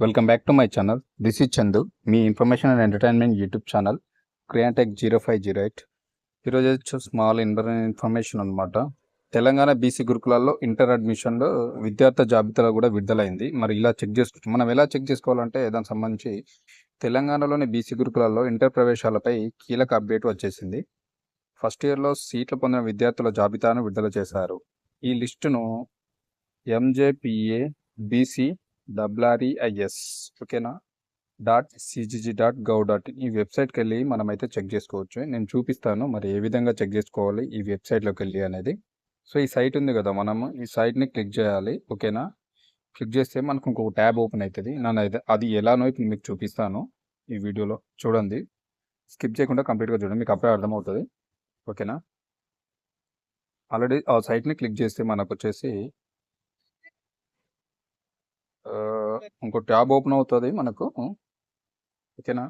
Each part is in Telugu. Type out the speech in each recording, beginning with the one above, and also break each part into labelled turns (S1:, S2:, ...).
S1: Welcome back to my channel. This is Chandu, మీ information and entertainment YouTube channel Createch 0508. ఈరోజు స్మాల్ ఇన్ఫర్మేషన్ అనమాట. తెలంగాణ బీసీ గురుకులాల్లో ఇంటర్ అడ్మిషన్లో విద్యార్థి జాబితాలో కూడా విడుదలైంది. మరి ఇలా మనం ఎలా చెక్ చేసుకోవాలంటే దానికి సంబంధించి తెలంగాణలోని బీసీ గురుకులాల్లో ఇంటర్ ప్రవేశాలపై కీలక అప్డేట్ వచ్చేసింది. ఫస్ట్ ఇయర్లో సీట్లు పొందిన విద్యార్థుల జాబితాను విడుదల చేశారు. ఈ లిస్టును MJPA BC WREIS ఓకేనా .cgg.gov.in ఈ వెబ్సైట్కి వెళ్ళి మనమైతే చెక్ చేసుకోవచ్చు. నేను చూపిస్తాను మరి ఏ విధంగా చెక్ చేసుకోవాలి ఈ వెబ్సైట్లోకి వెళ్ళి అనేది. సో ఈ సైట్ ఉంది కదా, మనము ఈ సైట్ని క్లిక్ చేయాలి. ఓకేనా, క్లిక్ చేస్తే మనకు ఇంకొక ట్యాబ్ ఓపెన్ అవుతుంది. అది ఎలానో ఇప్పుడు మీకు చూపిస్తాను ఈ వీడియోలో. చూడండి, స్కిప్ చేయకుండా కంప్లీట్గా చూడండి, మీకు అప్పుడే అర్థమవుతుంది. ఓకేనా, ఆల్రెడీ ఆ సైట్ని క్లిక్ చేస్తే మనకు వచ్చేసి ఇంకో ట్యాబ్ ఓపెన్ అవుతుంది మనకు. ఓకేనా,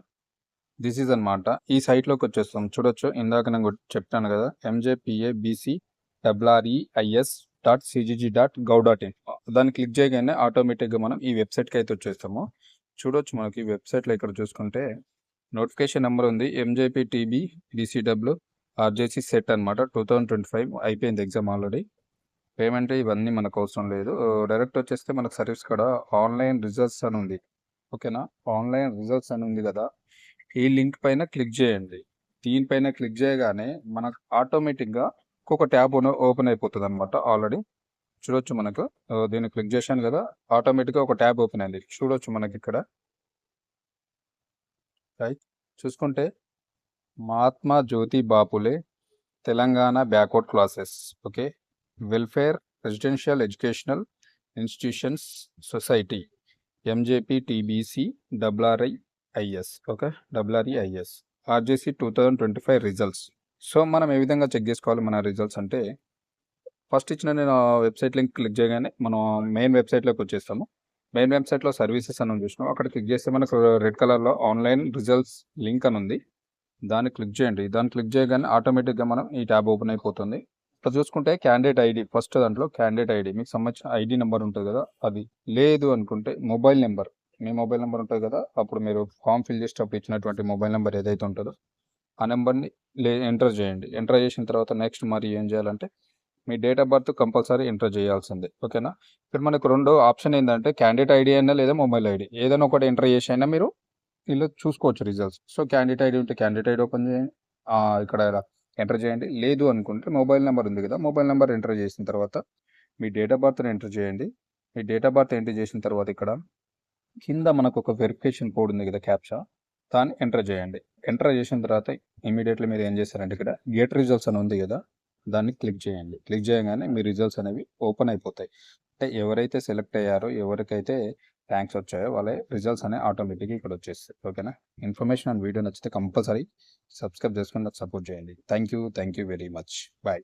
S1: దిస్ ఈజ్ అనమాట. ఈ సైట్లోకి వచ్చేస్తాం. చూడొచ్చు, ఇందాక నేను చెప్తాను కదా, MJPABC.REIS.cgg.gov.in దాన్ని క్లిక్ చేయగానే ఆటోమేటిక్గా మనం ఈ వెబ్సైట్కి అయితే వచ్చేస్తాము. చూడొచ్చు, మనకి ఈ వెబ్సైట్లో ఇక్కడ చూసుకుంటే నోటిఫికేషన్ నెంబర్ ఉంది, MJPTB BCW RJC సెట్ అనమాట. 2025 అయిపోయింది ఎగ్జామ్ ఆల్రెడీ. పేమెంట్ ఇవన్నీ మనకు అవసరం లేదు. డైరెక్ట్ వచ్చేస్తే మనకు సర్వీస్ కూడా ఆన్లైన్ రిజల్ట్స్ అని ఉంది. ఓకేనా, ఆన్లైన్ రిజల్ట్స్ అని ఉంది కదా, ఈ లింక్ పైన క్లిక్ చేయండి. దీనిపైన క్లిక్ చేయగానే మనకు ఆటోమేటిక్గా ఇంకొక ట్యాబ్ ఓపెన్ అయిపోతుంది అనమాట. ఆల్రెడీ చూడొచ్చు, మనకు దీన్ని క్లిక్ చేశాను కదా, ఆటోమేటిక్గా ఒక ట్యాబ్ ఓపెన్ అయింది. చూడొచ్చు మనకి ఇక్కడ రైట్ చూసుకుంటే Mahatma Jyoti Baphule Telangana backward classes, okay, welfare residential educational institutions society MJPTBC WREIS, okay, WREIS RJC 2025 results. So మనం ఏ విధంగా చెక్ చేసుకోవాలి మన రిజల్ట్స్ అంటే, ఫస్ట్ ఇచ్చిన నేను వెబ్సైట్ లింక్ క్లిక్ చేయగానే మనం మెయిన్ వెబ్సైట్లోకి వచ్చేస్తాము. మెయిన్ వెబ్సైట్లో సర్వీసెస్ అని చూసినాం, అక్కడ క్లిక్ చేస్తే మనకు రెడ్ కలర్లో ఆన్లైన్ రిజల్ట్స్ లింక్ అని ఉంది, దాన్ని క్లిక్ చేయండి. దాన్ని క్లిక్ చేయగానే ఆటోమేటిక్గా మనం ఈ ట్యాబ్ ఓపెన్ అయిపోతుంది. ఇక్కడ చూసుకుంటే క్యాండిడేట్ ఐడి, ఫస్ట్ దాంట్లో క్యాండిడేట్ ఐడి, మీకు సంబంధించిన ఐడి నెంబర్ ఉంటుంది కదా, అది లేదు అనుకుంటే మొబైల్ నెంబర్, మీ మొబైల్ నెంబర్ ఉంటుంది కదా, అప్పుడు మీరు ఫామ్ ఫిల్ చేసేటప్పుడు ఇచ్చినటువంటి మొబైల్ నెంబర్ ఏదైతే ఉంటుందో ఆ నెంబర్ని ఎంటర్ చేయండి. ఎంటర్ చేసిన తర్వాత నెక్స్ట్ మరి ఏం చేయాలంటే మీ date of birth compulsory enter చేయాల్సిందే. ఓకేనా, ఇక్కడ మనకు రెండు ఆప్షన్ ఏంటంటే క్యాండిడేట్ ఐడి అయినా లేదా మొబైల్ ఐడి, ఏదైనా ఒకటి ఎంటర్ చేసి అయినా మీరు ఇలా చూసుకోవచ్చు రిజల్ట్స్. సో క్యాండిడేట్ ఐడి ఉంటే క్యాండిడేట్ ఐడి ఓపెన్ చేయండి, ఇక్కడ ఎంటర్ చేయండి. లేదు అనుకుంటే మొబైల్ నెంబర్ ఉంది కదా, మొబైల్ నెంబర్ ఎంటర్ చేసిన తర్వాత మీ డేట్ ఆఫ్ బర్త్ని ఎంటర్ చేయండి. మీ డేట్ ఆఫ్ బర్త్ ఎంటర్ చేసిన తర్వాత ఇక్కడ కింద మనకు ఒక వెరిఫికేషన్ కోడ్ ఉంది కదా, క్యాప్చా, దాన్ని ఎంటర్ చేయండి. ఎంటర్ చేసిన తర్వాత ఇమీడియట్లీ మీరు ఏం చేస్తారంటే ఇక్కడ గెట్ రిజల్ట్స్ అని ఉంది కదా, దాన్ని క్లిక్ చేయండి. క్లిక్ చేయగానే మీ రిజల్ట్స్ అనేవి ఓపెన్ అయిపోతాయి. అంటే ఎవరైతే సెలెక్ట్ అయ్యారో, ఎవరికైతే ర్యాంక్స్ వచ్చాయో వాళ్ళ రిజల్ట్స్ అనేవి ఆటోమేటిక్గా ఇక్కడ వచ్చేస్తాయి. ఓకేనా, ఇన్ఫర్మేషన్ అండ్ వీడియో నచ్చితే కంపల్సరీ సబ్స్క్రైబ్ చేసుకుని నాకు సపోర్ట్ చేయండి. Thank you very much. Bye.